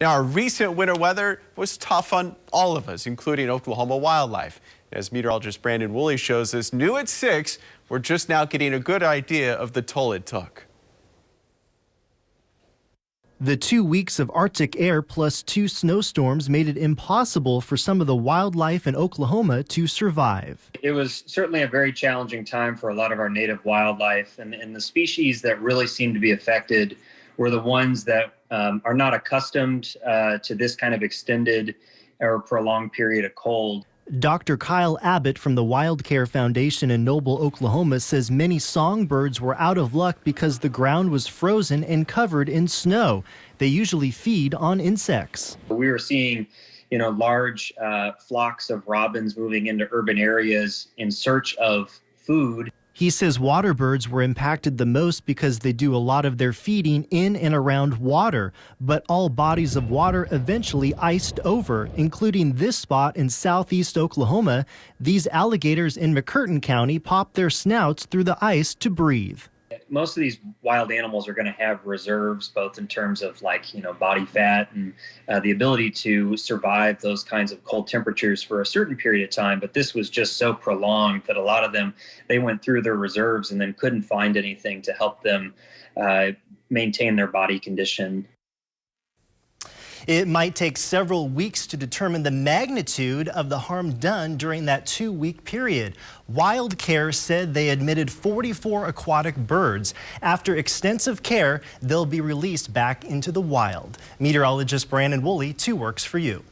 Now, our recent winter weather was tough on all of us, including Oklahoma wildlife. As meteorologist Brandon Woolley shows us, new at 6, we're just now getting a good idea of the toll it took. The 2 weeks of Arctic air plus 2 snowstorms made it impossible for some of the wildlife in Oklahoma to survive. It was certainly a very challenging time for a lot of our native wildlife, and the species that really seemed to be affected were the ones that are not accustomed to this kind of extended or prolonged period of cold. Dr. Kyle Abbott from the Wild Care Foundation in Noble, Oklahoma says many songbirds were out of luck because the ground was frozen and covered in snow. They usually feed on insects. We were seeing, large flocks of robins moving into urban areas in search of food. He says water birds were impacted the most because they do a lot of their feeding in and around water, but all bodies of water eventually iced over, including this spot in southeast Oklahoma. These alligators in McCurtain County popped their snouts through the ice to breathe. Most of these wild animals are going to have reserves, both in terms of body fat and the ability to survive those kinds of cold temperatures for a certain period of time. But this was just so prolonged that a lot of them, they went through their reserves and then couldn't find anything to help them maintain their body condition. It might take several weeks to determine the magnitude of the harm done during that 2-week period. Wild Care said they admitted 44 aquatic birds. After extensive care, they'll be released back into the wild. Meteorologist Brandon Woolley, 2 Works for You.